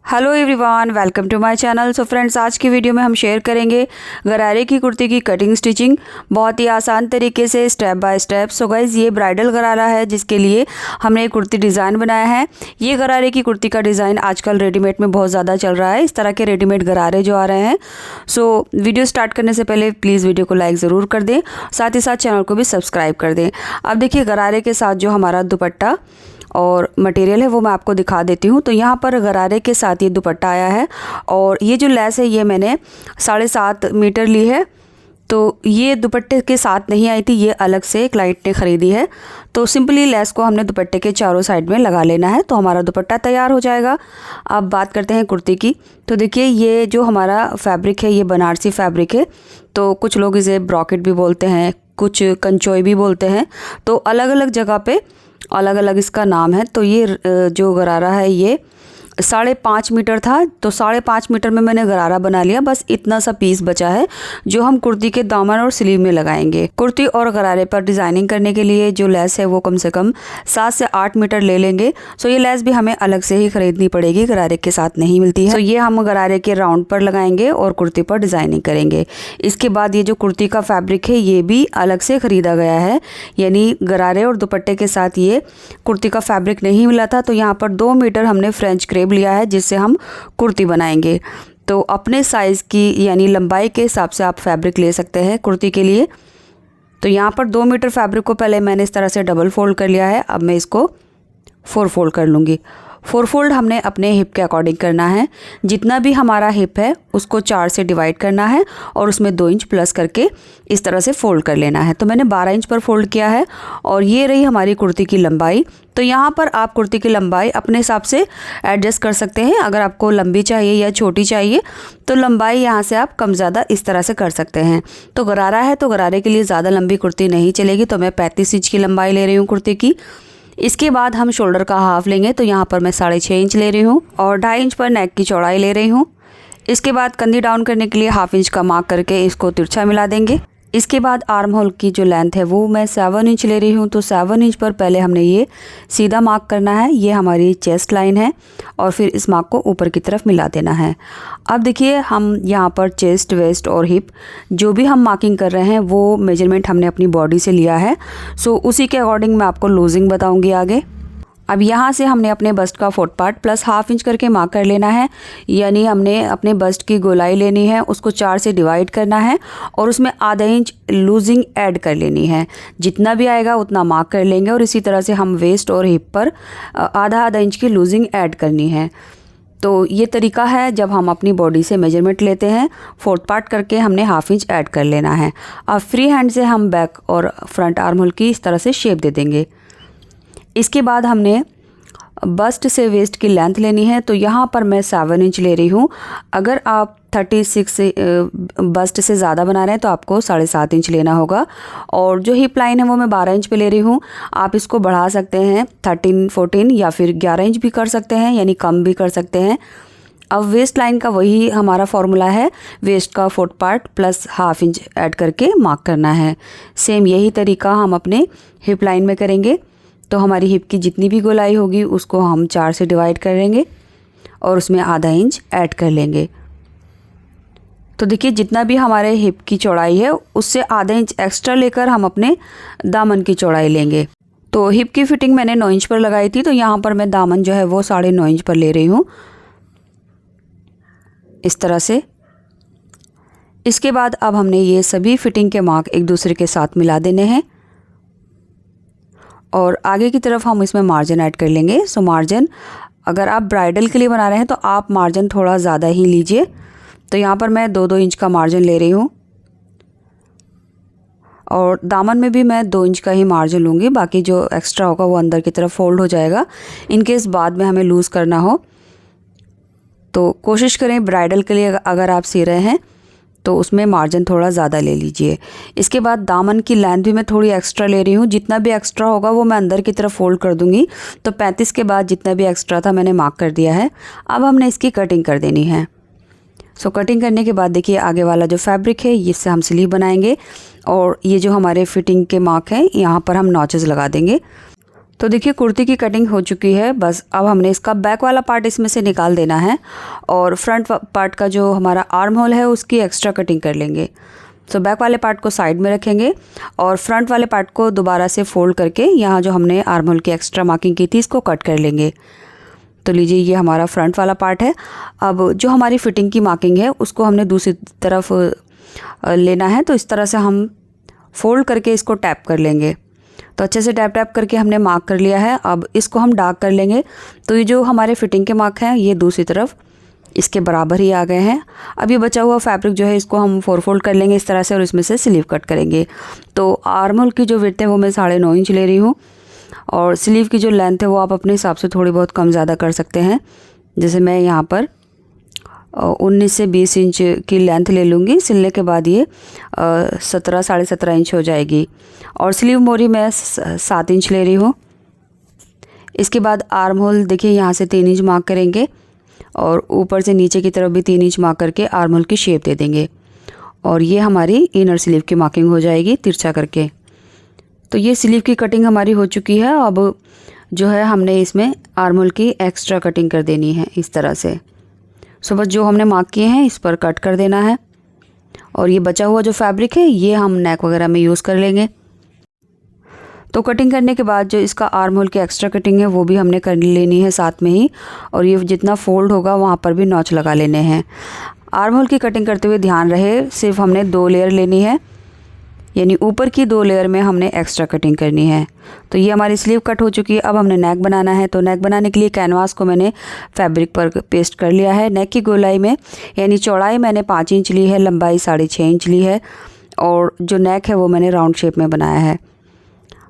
Hello everyone, welcome to my channel. So friends, आज की video में हम शेयर करेंगे गरारे की कुर्ती की कटिंग स्टिचिंग बहुत ही आसान तरीके से step by step. So guys, ये ब्राइडल गरारा है जिसके लिए हमने एक कुर्ती डिज़ाइन बनाया है। ये गरारे की कुर्ती का डिज़ाइन आजकल रेडीमेड में बहुत ज़्यादा चल रहा है, इस तरह के रेडीमेड गरारे जो आ रहे हैं। सो वीडियो स्टार्ट करने से पहले प्लीज़ वीडियो को लाइक ज़रूर कर दें, साथ ही साथ चैनल को भी सब्सक्राइब कर दें। अब देखिए, गरारे के साथ जो हमारा दुपट्टा और मटेरियल है वो मैं आपको दिखा देती हूँ। तो यहाँ पर गरारे के साथ ये दुपट्टा आया है और ये जो लेस है ये मैंने 7.5 मीटर ली है। तो ये दुपट्टे के साथ नहीं आई थी, ये अलग से क्लाइंट ने ख़रीदी है। तो सिंपली लेस को हमने दुपट्टे के चारों साइड में लगा लेना है तो हमारा दुपट्टा तैयार हो जाएगा। अब बात करते हैं कुर्ती की। तो देखिए, ये जो हमारा फैब्रिक है ये बनारसी फैब्रिक है। तो कुछ लोग इसे ब्रॉकेट भी बोलते हैं, कुछ कंचोई भी बोलते हैं। तो अलग अलग जगह पे अलग अलग इसका नाम है। तो ये जो गरारा है ये 5.5 मीटर था, तो 5.5 मीटर में मैंने गरारा बना लिया। बस इतना सा पीस बचा है जो हम कुर्ती के दामन और स्लीव में लगाएंगे। कुर्ती और गरारे पर डिज़ाइनिंग करने के लिए जो लेस है वो कम से कम 7 से 8 मीटर ले लेंगे। सो ये लेस भी हमें अलग से ही खरीदनी पड़ेगी, गरारे के साथ नहीं मिलती है। तो ये हम गरारे के राउंड पर लगाएंगे और कुर्ती पर डिज़ाइनिंग करेंगे। इसके बाद ये जो कुर्ती का फैब्रिक है ये भी अलग से ख़रीदा गया है, यानी गरारे और दुपट्टे के साथ ये कुर्ती का फैब्रिक नहीं मिला था। तो यहाँ पर 2 मीटर हमने फ्रेंच क्रेप लिया है जिससे हम कुर्ती बनाएंगे। तो अपने साइज़ की यानी लंबाई के हिसाब से आप फैब्रिक ले सकते हैं कुर्ती के लिए। तो यहाँ पर 2 मीटर फैब्रिक को पहले मैंने इस तरह से डबल फोल्ड कर लिया है। अब मैं इसको 4 फोल्ड कर लूँगी। 4 फोल्ड हमने अपने हिप के अकॉर्डिंग करना है। जितना भी हमारा हिप है उसको 4 से डिवाइड करना है और उसमें 2 इंच प्लस करके इस तरह से फ़ोल्ड कर लेना है। तो मैंने 12 इंच पर फोल्ड किया है और ये रही हमारी कुर्ती की लंबाई। तो यहाँ पर आप कुर्ती की लंबाई अपने हिसाब से एडजस्ट कर सकते हैं। अगर आपको लंबी चाहिए या छोटी चाहिए तो लंबाई यहाँ से आप कम ज़्यादा इस तरह से कर सकते हैं। तो गरारा है तो गरारे के लिए ज़्यादा लंबी कुर्ती नहीं चलेगी, तो मैं 35 इंच की लंबाई ले रही हूँ कुर्ती की। इसके बाद हम शोल्डर का हाफ लेंगे, तो यहाँ पर मैं 6.5 इंच ले रही हूँ और 2.5 इंच पर नेक की चौड़ाई ले रही हूँ। इसके बाद कंधी डाउन करने के लिए 1/2 इंच का मार्क करके इसको तिरछा मिला देंगे। इसके बाद आर्म होल की जो लेंथ है वो मैं 7 इंच ले रही हूँ। तो 7 इंच पर पहले हमने ये सीधा मार्क करना है, ये हमारी चेस्ट लाइन है और फिर इस मार्क को ऊपर की तरफ मिला देना है। अब देखिए, हम यहाँ पर चेस्ट, वेस्ट और हिप जो भी हम मार्किंग कर रहे हैं वो मेजरमेंट हमने अपनी बॉडी से लिया है। सो उसी के अकॉर्डिंग मैं आपको लूजिंग बताऊँगी आगे। अब यहाँ से हमने अपने बस्ट का 4th पार्ट प्लस 1/2 इंच करके मार्क कर लेना है, यानी हमने अपने बस्ट की गोलाई लेनी है, उसको 4 से डिवाइड करना है और उसमें ½ इंच लूजिंग ऐड कर लेनी है। जितना भी आएगा उतना मार्क कर लेंगे और इसी तरह से हम वेस्ट और हिप पर आधा इंच की लूजिंग ऐड करनी है। तो ये तरीका है जब हम अपनी बॉडी से मेजरमेंट लेते हैं। 4th पार्ट करके हमने 1/2 इंच ऐड कर लेना है। अब फ्री हैंड से हम बैक और फ्रंट आर्म होल की इस तरह से शेप दे देंगे। इसके बाद हमने बस्ट से वेस्ट की लेंथ लेनी है, तो यहाँ पर मैं 7 इंच ले रही हूँ। अगर आप 36 से बस्ट से ज़्यादा बना रहे हैं तो आपको 7.5 इंच लेना होगा। और जो हिप लाइन है वो मैं 12 इंच पे ले रही हूँ। आप इसको बढ़ा सकते हैं 13, 14 या फिर 11 इंच भी कर सकते हैं, यानी कम भी कर सकते हैं। अब वेस्ट लाइन का वही हमारा फॉर्मूला है, वेस्ट का 4th part plus 1/2 inch add करके मार्क करना है। सेम यही तरीका हम अपने हिप लाइन में करेंगे। तो हमारी हिप की जितनी भी गोलाई होगी उसको हम 4 से डिवाइड करेंगे और उसमें ½ इंच ऐड कर लेंगे। तो देखिए, जितना भी हमारे हिप की चौड़ाई है उससे ½ इंच एक्स्ट्रा लेकर हम अपने दामन की चौड़ाई लेंगे। तो हिप की फिटिंग मैंने 9 इंच पर लगाई थी, तो यहाँ पर मैं दामन जो है वो 9.5 इंच पर ले रही हूँ, इस तरह से। इसके बाद अब हमने ये सभी फिटिंग के मार्क एक दूसरे के साथ मिला देने हैं और आगे की तरफ हम इसमें मार्जिन ऐड कर लेंगे। सो मार्जिन अगर आप ब्राइडल के लिए बना रहे हैं तो आप मार्जिन थोड़ा ज़्यादा ही लीजिए। तो यहाँ पर मैं 2-2 इंच का मार्जिन ले रही हूँ और दामन में भी मैं 2 इंच का ही मार्जिन लूँगी। बाकी जो एक्स्ट्रा होगा वो अंदर की तरफ फोल्ड हो जाएगा, इनकेस बाद में हमें लूज़ करना हो। तो कोशिश करें ब्राइडल के लिए अगर आप सी रहे हैं तो उसमें मार्जिन थोड़ा ज़्यादा ले लीजिए। इसके बाद दामन की लेंथ भी मैं थोड़ी एक्स्ट्रा ले रही हूँ। जितना भी एक्स्ट्रा होगा वो मैं अंदर की तरफ फोल्ड कर दूँगी। तो 35 के बाद जितना भी एक्स्ट्रा था मैंने मार्क कर दिया है। अब हमने इसकी कटिंग कर देनी है। सो कटिंग करने के बाद देखिए, आगे वाला जो फैब्रिक है इससे हम स्लीव बनाएंगे और ये जो हमारे फिटिंग के मार्क हैं यहाँ पर हम नॉचेस लगा देंगे। तो देखिए कुर्ती की कटिंग हो चुकी है। बस अब हमने इसका बैक वाला पार्ट इसमें से निकाल देना है और फ्रंट पार्ट का जो हमारा आर्म होल है उसकी एक्स्ट्रा कटिंग कर लेंगे। तो बैक वाले पार्ट को साइड में रखेंगे और फ्रंट वाले पार्ट को दोबारा से फोल्ड करके यहाँ जो हमने आर्म होल की एक्स्ट्रा मार्किंग की थी इसको कट कर लेंगे। तो लीजिए ये हमारा फ्रंट वाला पार्ट है। अब जो हमारी फिटिंग की मार्किंग है उसको हमने दूसरी तरफ लेना है। तो इस तरह से हम फोल्ड करके इसको टैप कर लेंगे। तो अच्छे से टैप टैप करके हमने मार्क कर लिया है। अब इसको हम डार्क कर लेंगे। तो ये जो हमारे फिटिंग के मार्क हैं ये दूसरी तरफ इसके बराबर ही आ गए हैं। अब ये बचा हुआ फैब्रिक जो है इसको हम 4 फोल्ड कर लेंगे इस तरह से और इसमें से स्लीव कट करेंगे। तो आर्म होल की जो विड्थ है वो मैं 9.5 इंच ले रही हूँ और स्लीव की जो लेंथ है वो आप अपने हिसाब से थोड़ी बहुत कम ज़्यादा कर सकते हैं। जैसे मैं यहाँ पर 19 से 20 इंच की लेंथ ले लूँगी। सिलने के बाद ये 17 साढ़े 17 इंच हो जाएगी और स्लीव मोरी मैं 7 इंच ले रही हूँ। इसके बाद आर्म होल देखिए यहाँ से 3 इंच मार्क करेंगे और ऊपर से नीचे की तरफ भी 3 इंच मार्क करके आर्म होल की शेप दे देंगे और ये हमारी इनर स्लीव की मार्किंग हो जाएगी तिरछा करके। तो ये स्लीव की कटिंग हमारी हो चुकी है। अब जो है हमने इसमें आर्म होल की एक्स्ट्रा कटिंग कर देनी है इस तरह से। सो बस जो हमने मार्क किए हैं इस पर कट कर देना है और ये बचा हुआ जो फैब्रिक है ये हम नेक वगैरह में यूज़ कर लेंगे। तो कटिंग करने के बाद जो इसका आर्म होल की एक्स्ट्रा कटिंग है वो भी हमने कर लेनी है साथ में ही और ये जितना फोल्ड होगा वहाँ पर भी नॉच लगा लेने हैं। आर्म होल की कटिंग करते हुए ध्यान रहे सिर्फ हमने 2 लेयर लेनी है, यानी ऊपर की 2 लेयर में हमने एक्स्ट्रा कटिंग करनी है। तो ये हमारी स्लीव कट हो चुकी है। अब हमने नेक बनाना है। तो नेक बनाने के लिए कैनवास को मैंने फैब्रिक पर पेस्ट कर लिया है। नेक की गोलाई में यानी चौड़ाई मैंने 5 इंच ली है, लंबाई 6.5 इंच ली है और जो नेक है वो मैंने राउंड शेप में बनाया है।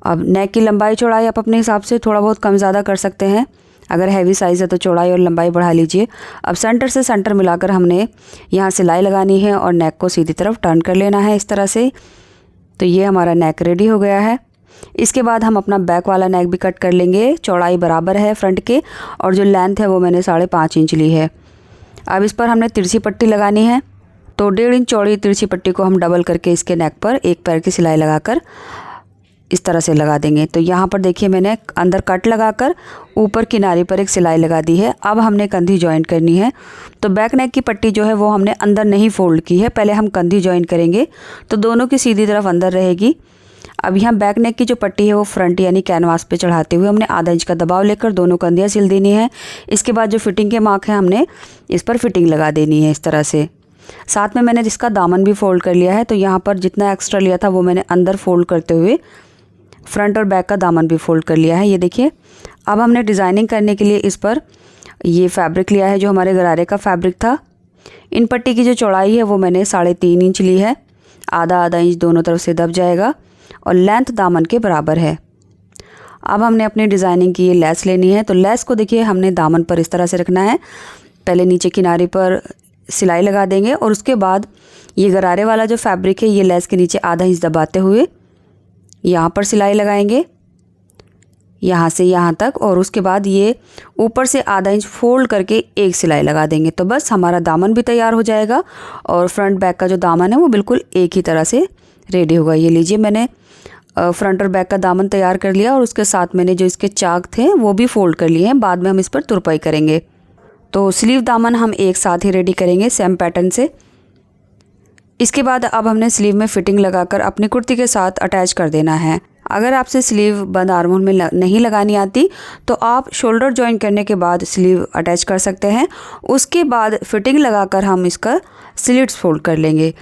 अब नेक की लंबाई चौड़ाई आप अपने हिसाब से थोड़ा बहुत कम ज़्यादा कर सकते हैं। अगर हैवी साइज़ है तो चौड़ाई और लंबाई बढ़ा लीजिए। अब सेंटर से सेंटर मिलाकर हमने यहाँ सिलाई लगानी है और नेक को सीधी तरफ टर्न कर लेना है इस तरह से। तो ये हमारा नेक रेडी हो गया है। इसके बाद हम अपना बैक वाला नेक भी कट कर लेंगे। चौड़ाई बराबर है फ्रंट के और जो लेंथ है वो मैंने 5.5 इंच ली है। अब इस पर हमने तिरछी पट्टी लगानी है। तो 1.5 इंच चौड़ी तिरछी पट्टी को हम डबल करके इसके नेक पर एक पैर की सिलाई लगाकर इस तरह से लगा देंगे। तो यहाँ पर देखिए मैंने अंदर कट लगाकर ऊपर किनारे पर एक सिलाई लगा दी है। अब हमने कंधी जॉइंट करनी है। तो बैक नेक की पट्टी जो है वो हमने अंदर नहीं फोल्ड की है, पहले हम कंधी जॉइंट करेंगे तो दोनों की सीधी तरफ अंदर रहेगी। अब यहाँ बैक नेक की जो पट्टी है वो फ्रंट यानी कैनवास पे चढ़ाते हुए हमने आधा इंच का दबाव लेकर दोनों कंधियाँ सिल देनी है। इसके बाद जो फिटिंग के मार्क है हमने इस पर फिटिंग लगा देनी है इस तरह से। साथ में मैंने जिसका दामन भी फोल्ड कर लिया है। तो यहाँ पर जितना एक्स्ट्रा लिया था वो मैंने अंदर फोल्ड करते हुए फ्रंट और बैक का दामन भी फोल्ड कर लिया है। ये देखिए अब हमने डिज़ाइनिंग करने के लिए इस पर ये फैब्रिक लिया है जो हमारे गरारे का फैब्रिक था। इन पट्टी की जो चौड़ाई है वो मैंने 3.5 इंच ली है। आधा इंच दोनों तरफ से दब जाएगा और लेंथ दामन के बराबर है। अब हमने अपनी डिज़ाइनिंग की ये लेस लेनी है। तो लेस को देखिए हमने दामन पर इस तरह से रखना है। पहले नीचे किनारे पर सिलाई लगा देंगे और उसके बाद ये गरारे वाला जो फैब्रिक है ये लेस के नीचे आधा इंच दबाते हुए यहाँ पर सिलाई लगाएंगे यहाँ से यहाँ तक और उसके बाद ये ऊपर से आधा इंच फोल्ड करके एक सिलाई लगा देंगे। तो बस हमारा दामन भी तैयार हो जाएगा और फ्रंट बैक का जो दामन है वो बिल्कुल एक ही तरह से रेडी होगा। ये लीजिए मैंने फ्रंट और बैक का दामन तैयार कर लिया और उसके साथ मैंने जो इसके चाक थे वो भी फोल्ड कर लिए हैं। बाद में हम इस पर तुरपाई करेंगे। तो स्लीव दामन हम एक साथ ही रेडी करेंगे सेम पैटर्न से। इसके बाद अब हमने स्लीव में फिटिंग लगाकर अपनी कुर्ती के साथ अटैच कर देना है। अगर आपसे स्लीव बंद आर्म होल में नहीं लगानी आती तो आप शोल्डर जॉइन करने के बाद स्लीव अटैच कर सकते हैं। उसके बाद फिटिंग लगाकर हम इसका स्लिट्स फोल्ड कर लेंगे।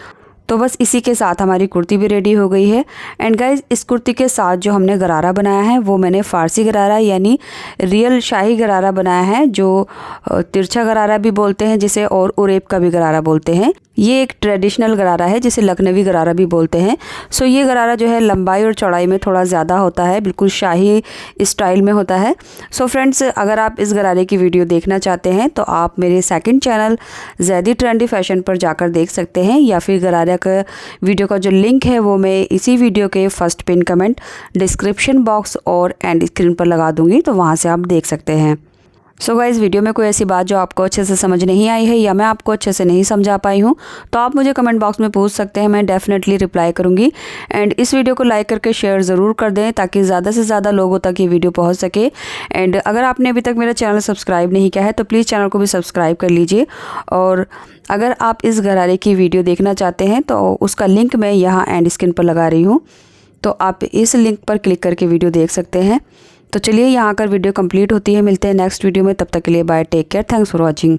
तो बस इसी के साथ हमारी कुर्ती भी रेडी हो गई है। एंड गाइज इस कुर्ती के साथ जो हमने गरारा बनाया है वो मैंने फ़ारसी गरारा यानी रियल शाही गरारा बनाया है, जो तिरछा गरारा भी बोलते हैं जिसे, और उरेब का भी गरारा बोलते हैं। ये एक ट्रेडिशनल गरारा है जिसे लखनवी गरारा भी बोलते हैं। सो ये गरारा जो है लंबाई और चौड़ाई में थोड़ा ज़्यादा होता है, बिल्कुल शाही स्टाइल में होता है। सो फ्रेंड्स, अगर आप इस गरारे की वीडियो देखना चाहते हैं तो आप मेरे second channel Zaidi trendy fashion पर जाकर देख सकते हैं, या फिर गरारे का वीडियो का जो लिंक है वो मैं इसी वीडियो के first pin comment, description box और एंड स्क्रीन पर लगा दूँगी, तो वहाँ से आप देख सकते हैं। सो गाइस, वीडियो में कोई ऐसी बात जो आपको अच्छे से समझ नहीं आई है या मैं आपको अच्छे से नहीं समझा पाई हूँ तो आप मुझे कमेंट बॉक्स में पूछ सकते हैं, मैं डेफिनेटली रिप्लाई करूँगी। एंड इस वीडियो को लाइक करके शेयर ज़रूर कर दें ताकि ज़्यादा से ज़्यादा लोगों तक ये वीडियो पहुँच सके। एंड अगर आपने अभी तक मेरा चैनल सब्सक्राइब नहीं किया है तो प्लीज़ चैनल को भी सब्सक्राइब कर लीजिए। और अगर आप इस गरारे की वीडियो देखना चाहते हैं तो उसका लिंक मैं यहाँ एंड स्क्रीन पर लगा रही हूँ, तो आप इस लिंक पर क्लिक करके वीडियो देख सकते हैं। तो चलिए यहाँ कर वीडियो कंप्लीट होती है। मिलते हैं नेक्स्ट वीडियो में, तब तक के लिए bye, take care, thanks for watching.